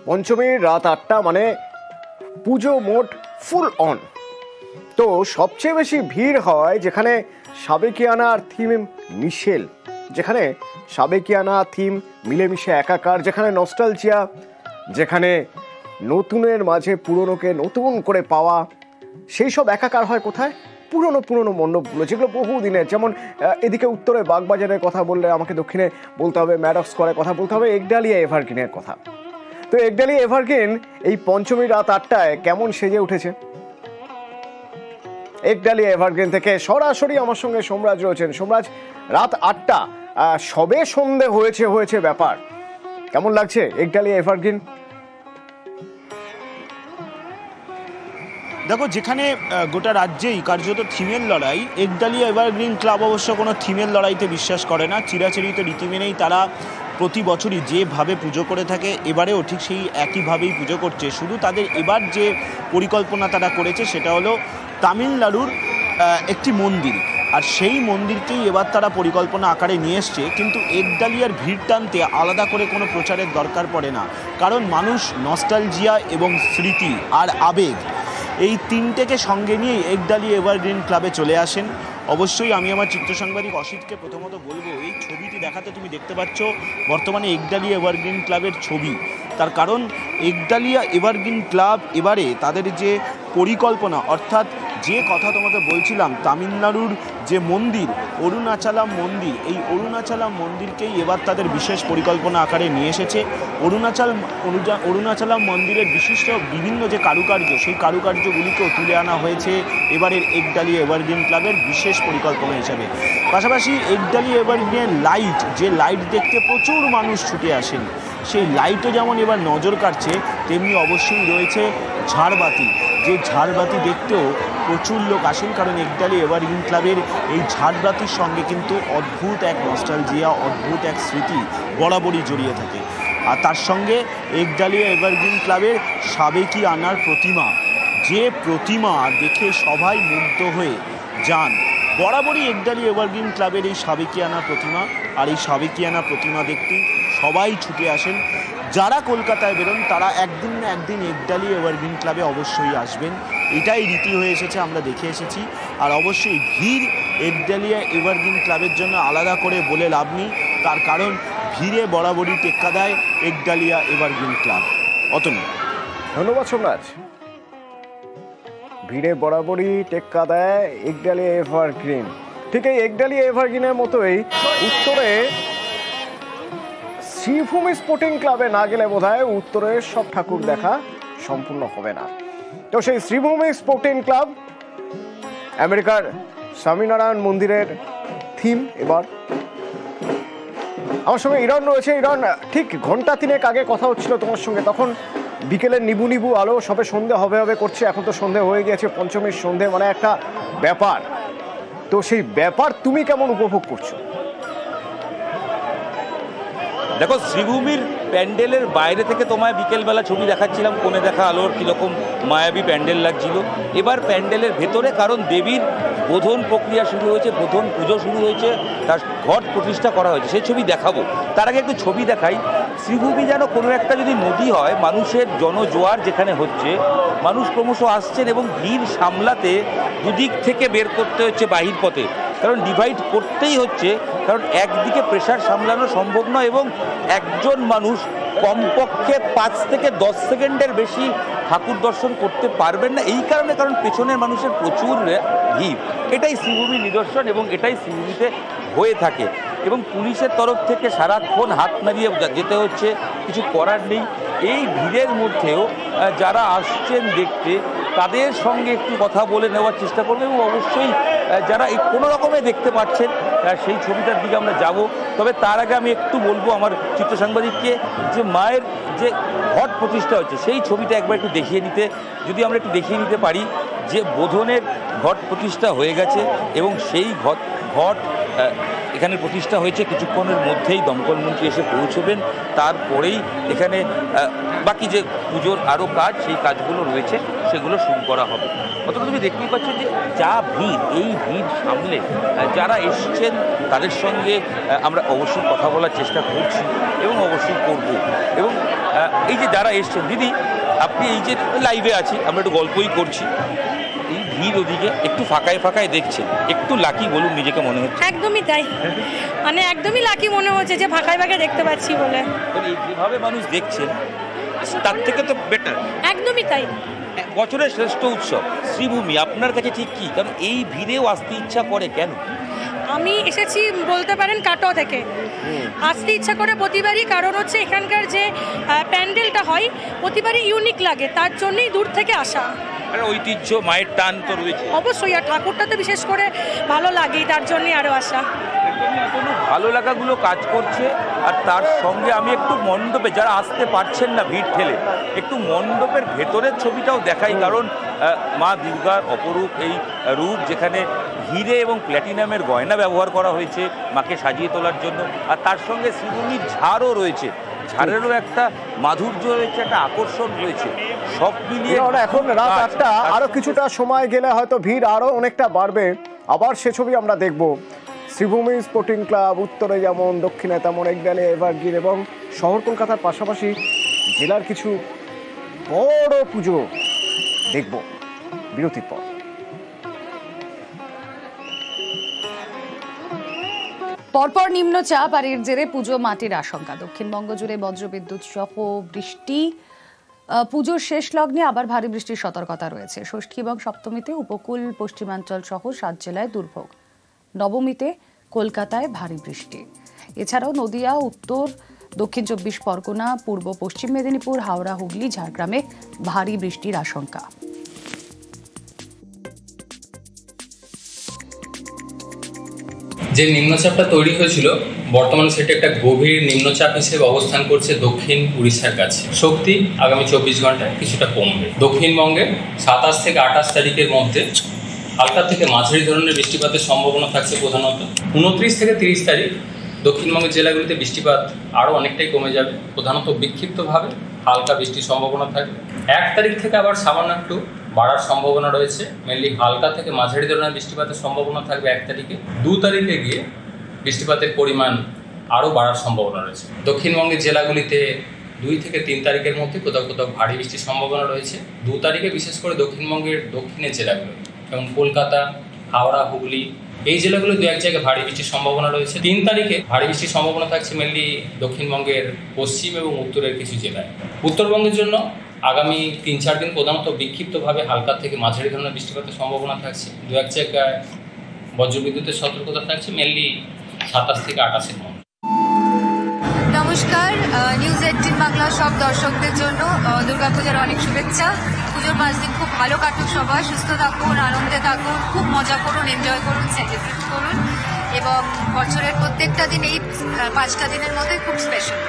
পঞ্চমীর রাত 8টা মানে পুজো মোট ফুল অন। তো সবচেয়ে বেশি ভিড় হয় যেখানে সাবেকিয়ানা আর থিম মিশেল, যেখানে সাবেকিয়ানা থিম মিলেমিশে একাকার, যেখানে নস্টালজিয়া, যেখানে নতুনের মাঝে পুরনোকে নতুন করে পাওয়া, সেই সব একাকার হয় কোথায়? পুরনো পুরনো মণ্ডপগুলো, যেগুলো বহুদিনের। যেমন এদিকে উত্তরে বাগবাজারের কথা বললে আমাকে দক্ষিণে বলতে হবে ম্যাডক্স স্কোয়ারের কথা, বলতে হবে একডালিয়া এভারগ্রিনের কথা। তো একডালিয়া এভারগ্রিন এই পঞ্চমী রাত 8টায় কেমন সেজে উঠেছে? একডালিয়া এভারগ্রিন থেকে সরাসরি আমার সঙ্গে সোমরাজ রয়েছেন। সোমরাজ, রাত 8টা, সবে সন্ধে হয়েছে ব্যাপার, কেমন লাগছে একডালিয়া এভারগ্রিন? দেখো, যেখানে গোটা রাজ্যেই কার্যত থিমের লড়াই, একডালিয়া এভারগ্রিন ক্লাব অবশ্য কোনো থিমের লড়াইতে বিশ্বাস করে না। চিরাচরিত রীতি মেনেই তারা প্রতি বছরই যেভাবে পুজো করে থাকে এবারেও ঠিক সেই একইভাবেই পুজো করছে। শুধু তাদের এবার যে পরিকল্পনা তারা করেছে সেটা হলো তামিলনাড়ুর একটি মন্দির, আর সেই মন্দিরকেই এবার তারা পরিকল্পনা আকারে নিয়ে এসছে। কিন্তু একডালিয়ার ভিড় টানতে আলাদা করে কোনো প্রচারের দরকার পড়ে না, কারণ মানুষ নস্টালজিয়া এবং স্মৃতি আর আবেগ এই তিনটেকে সঙ্গে নিয়েই একডালিয়া এভারগ্রিন ক্লাবে চলে আসেন। অবশ্যই আমি আমার চিত্র সাংবাদিক অসিতকে প্রথমত বলবো, এই ছবিটি দেখাতে তুমি দেখতে পাচ্ছ বর্তমানে একডালিয়া এভারগ্রিন ক্লাবের ছবি। তার কারণ একডালিয়া এভারগ্রিন ক্লাব এবারে তাদের যে পরিকল্পনা, অর্থাৎ যে কথা তোমাকে বলছিলাম, তামিলনাড়ুর যে মন্দির অরুণাচলাম মন্দির, এই অরুণাচলাম মন্দিরকেই এবার তাদের বিশেষ পরিকল্পনা আকারে নিয়ে এসেছে। অরুণাচলাম মন্দিরের বিশিষ্ট বিভিন্ন যে কারুকার্য, সেই কারুকার্যগুলিকেও তুলে আনা হয়েছে এবারের একডালিয়া এভারগ্রিন ক্লাবের বিশেষ পরিকল্পনা হিসাবে। পাশাপাশি একডালিয়া এভারগ্রিনের লাইট, যে লাইট দেখতে প্রচুর মানুষ ছুটে আসেন, সেই লাইটও যেমন এবার নজর কাটছে, তেমনি অবশ্যই রয়েছে ঝাড়বাতি, যে ঝাড়বাতি দেখতেও প্রচুর লোক আসেন। কারণ একডালিয়া এভারগ্রিন ক্লাবের এই ঝাড়বাতির সঙ্গে কিন্তু অদ্ভুত এক নস্টালজিয়া, অদ্ভুত এক স্মৃতি বরাবরই জড়িয়ে থাকে। আর তার সঙ্গে একডালিয়া এভারগ্রিন ক্লাবের সাবেকিয়ানার প্রতিমা, যে প্রতিমা দেখে সবাই মুগ্ধ হয়ে যান। বরাবরই একডালিয়া এভারগ্রিন ক্লাবের এই সাবেকিয়ানা প্রতিমা, আর এই সাবেকিয়ানা প্রতিমা দেখতে সবাই ছুটে আসেন। যারা কলকাতায় বেরোন তারা একদিন না একদিন একডালিয়া এভারগ্রিন ক্লাবে অবশ্যই আসবেন, এটাই রীতি হয়ে এসেছে, আমরা দেখে এসেছি। আর অবশ্যই ভিড় একডালিয়া এভারগ্রিন ক্লাবের জন্য আলাদা করে বলে লাভ নেই, তার কারণ ভিড়ে বরাবরই টেক্কা দেয় একডালিয়া এভারগ্রিন ক্লাব। অতনু, ধন্যবাদ সোমরাজ। ভিড়ে বরাবরই টেক্কা দেয় একডালিয়া এভারগ্রিন। ঠিক এই একডালিয়া এভারগ্রিনের মতোই উত্তরে শ্রীভূমি স্পোর্টিং ক্লাবে না গেলে বোধহয় উত্তরের সব ঠাকুর দেখা সম্পূর্ণ হবে না। তো সেই শ্রীভূমি স্পোর্টিং ক্লাব, আমেরিকার স্বামীনারায়ণ মন্দিরের থিম এবার। আমার সঙ্গে ইরন রয়েছে। ইরন, ঠিক ঘন্টা 3 আগে কথা হচ্ছিল তোমার সঙ্গে, তখন বিকেলের নিবু নিবু আলো, সবে সন্ধে হবে করছে, এখন তো সন্ধে হয়ে গেছে, পঞ্চমীর সন্ধে, মানে একটা ব্যাপার। তো সেই ব্যাপার তুমি কেমন উপভোগ করছো? দেখো, শ্রীভূমির প্যান্ডেলের বাইরে থেকে তোমায় বিকেলবেলা ছবি দেখাচ্ছিলাম, কোণে দেখা আলোর কীরকম মায়াবী প্যান্ডেল লাগছিল। এবার প্যান্ডেলের ভেতরে, কারণ দেবীর বোধন প্রক্রিয়া শুরু হয়েছে, বোধন পুজো শুরু হয়েছে, তার ঘট প্রতিষ্ঠা করা হয়েছে, সেই ছবি দেখাবো। তার আগে একটু ছবি দেখাই। শ্রীভূমি যেন কোনো একটা যদি নদী হয়, মানুষের জনজোয়ার যেখানে হচ্ছে, মানুষ ক্রমশ আসছেন এবং ভিড় সামলাতে দুদিক থেকে বের করতে হচ্ছে বাহির পথে, কারণ ডিভাইড করতেই হচ্ছে, কারণ একদিকে প্রেশার সামলানো সম্ভব নয় এবং একজন মানুষ কমপক্ষে 5 থেকে 10 সেকেন্ডের বেশি ঠাকুর দর্শন করতে পারবেন না, এই কারণে, কারণ পেছনের মানুষের প্রচুর ভিড়। এটাই শ্রীভূমির নিদর্শন এবং এটাই শ্রীভূমিতে হয়ে থাকে। এবং পুলিশের তরফ থেকে সারাক্ষণ হাত নাড়িয়ে যেতে হচ্ছে, কিছু করার নেই। এই ভিড়ের মধ্যেও যারা আসছেন দেখতে, তাদের সঙ্গে একটু কথা বলে নেওয়ার চেষ্টা করবো এবং অবশ্যই যারা এই কোনো রকমে দেখতে পাচ্ছেন সেই ছবিটার দিকে আমরা যাব। তবে তার আগে আমি একটু বলবো আমার চিত্র সাংবাদিককে যে মায়ের যে ঘট প্রতিষ্ঠা হচ্ছে সেই ছবিটা একবার একটু দেখিয়ে নিতে, যদি আমরা একটু দেখিয়ে নিতে পারি যে বোধনের ঘট প্রতিষ্ঠা হয়ে গেছে এবং সেই ঘট এখানে প্রতিষ্ঠা হয়েছে। কিছুক্ষণের মধ্যেই দমকল মন্ত্রী এসে পৌঁছবেন, তারপরেই এখানে বাকি যে পুজোর আরও কাজ, সেই কাজগুলো রয়েছে, সেগুলো শুরু করা হবে। অথবা তুমি দেখতেই পাচ্ছ যে যা ভিড়, এই ভিড় সামলে যারা এসছেন তাদের সঙ্গে আমরা অবশ্যই কথা বলার চেষ্টা করছি এবং অবশ্যই করব। এবং এই যে যারা এসছেন, দিদি আপনি এই যে লাইভে আছি, আমরা একটু গল্পই করছি, এই ভিড় ওদিকে একটু ফাঁকায় ফাঁকায় দেখছেন, একটু লাকি বলুন নিজেকে মনে হচ্ছে? একদমই তাই, মানে একদমই লাকি মনে হচ্ছে যে ফাঁকায় ফাঁকায় দেখতে পাচ্ছি বলে। যেভাবে মানুষ দেখছেন তার থেকে তো বেটার। একদমই তাই। বছরের শ্রেষ্ঠ উৎসব শ্রীভূমি আপনার কাছে ঠিক কি? কারণ এই ভিড়েও আসতে ইচ্ছা করে কেন? আমি এসেছি বলতে পারেন কাটোয়া থেকে, আসতে ইচ্ছা করে প্রতিবারই, কারণ হচ্ছে এখানকার যে প্যান্ডেলটা হয় প্রতিবারই ইউনিক লাগে, তার জন্যই দূর থেকে আসা। ঐতিহ্য, মায়ের টান তো রয়েছে অবশ্যই, আর ঠাকুরটা তো বিশেষ করে ভালো লাগেই, তার জন্যই আরও আসা। ভালো লাগাগুলো কাজ করছে। আর তার সঙ্গে আমি একটু মণ্ডপে, যারা আসতে পারছেন না ভিড় ঠেলে, একটু মণ্ডপের ভেতরের ছবিটাও দেখাই, কারণ মা দুর্গার অপরূপ এই রূপ, যেখানে হিরে এবং প্ল্যাটিনামের গয়না ব্যবহার করা হয়েছে মাকে সাজিয়ে তোলার জন্য। আর তার সঙ্গে শ্রীভূমির ঝাড়ও রয়েছে, ঝাড়েরও একটা মাধুর্য রয়েছে, একটা আকর্ষণ রয়েছে, সব মিলিয়ে এখন রাত 8টা, আরো কিছুটা সময় গেলে হয়তো ভিড় আরো অনেকটা বাড়বে। আবার সে ছবি আমরা দেখব। শ্রীভূমি স্পোর্টিং ক্লাব উত্তরে যেমন, দক্ষিণে তেমন, একডালিয়া, এভারগ্রিন এবং শহর কলকাতার পাশাপাশি জেলার কিছু বড় পুজো দেখব বিরতির পর। পরপর নিম্নচাপ আর এর জেরে পুজো মাটির আশঙ্কা। দক্ষিণবঙ্গ জুড়ে বজ্রবিদ্যুৎ সহ বৃষ্টি। পুজোর শেষ লগ্নে আবার ভারী বৃষ্টির সতর্কতা রয়েছে। ষষ্ঠী এবং সপ্তমীতে উপকূল পশ্চিমাঞ্চল সহ 7 জেলায় দুর্ভোগ। নবমীতে কলকাতায় ভারী বৃষ্টি। এছাড়াও নদিয়া, উত্তর দক্ষিণ 24 পরগনা, পূর্ব পশ্চিম মেদিনীপুর, হাওড়া, হুগলি, ঝাড়গ্রামে ভারী বৃষ্টির আশঙ্কা। যে নিম্নচাপটা তৈরি হয়েছিল বর্তমানে সেটা একটা গভীর নিম্নচাপ হিসেবে অবস্থান করছে দক্ষিণ উড়িষ্যার কাছে। শক্তি আগামী 24 ঘন্টায় কিছুটা কমবে। দক্ষিণবঙ্গে 27 থেকে 28 তারিখের মধ্যে হালকা থেকে মাঝারি ধরনের বৃষ্টিপাতের সম্ভাবনা থাকছে প্রধানত। 29 থেকে 30 তারিখ দক্ষিণবঙ্গের জেলাগুলিতে বৃষ্টিপাত আরও অনেকটাই কমে যাবে, প্রধানত বিক্ষিপ্তভাবে হালকা বৃষ্টির সম্ভাবনা থাকবে। 1 তারিখ থেকে আবার সামান্য একটু বাড়ার সম্ভাবনা রয়েছে, মেনলি হালকা থেকে মাঝারি ধরনের বৃষ্টিপাতের সম্ভাবনা থাকবে 1 তারিখে। 2 তারিখে গিয়ে বৃষ্টিপাতের পরিমাণ আরও বাড়ার সম্ভাবনা রয়েছে। দক্ষিণবঙ্গের জেলাগুলিতে 2 থেকে 3 তারিখের মধ্যে কোথাও কোথাও ভারী বৃষ্টির সম্ভাবনা রয়েছে। 2 তারিখে বিশেষ করে দক্ষিণবঙ্গের দক্ষিণের জেলাগুলো যেমন কলকাতা, হাওড়া, হুগলি, এই জেলাগুলো 2-1 জায়গায় ভারী বৃষ্টির সম্ভাবনা রয়েছে। 3 তারিখে ভারী বৃষ্টির সম্ভাবনা থাকছে মেনলি দক্ষিণবঙ্গের পশ্চিম এবং উত্তরের কিছু জেলায়। উত্তরবঙ্গের জন্য আগামী 3-4 দিন প্রধানত বিক্ষিপ্তভাবে হালকা থেকে মাঝারি ধরনের বৃষ্টিপাতের সম্ভাবনা থাকছে। 2-1 জায়গায় বজ্রবিদ্যুতের সতর্কতা থাকছে মেনলি 27 থেকে 28-এর মধ্যে। নমস্কার, নিউজ 18 বাংলা সব দর্শকদের জন্য দুর্গাপূজার অনেক শুভেচ্ছা। পুজোর 5 দিন খুব ভালো কাটুক, সবাই সুস্থ থাকুন, আনন্দে থাকুন, খুব মজা করুন, এনজয় করুন, সেলিব্রেট করুন এবং বছরের প্রত্যেকটা দিন এই 5টা দিনের মধ্যে খুব স্পেশাল।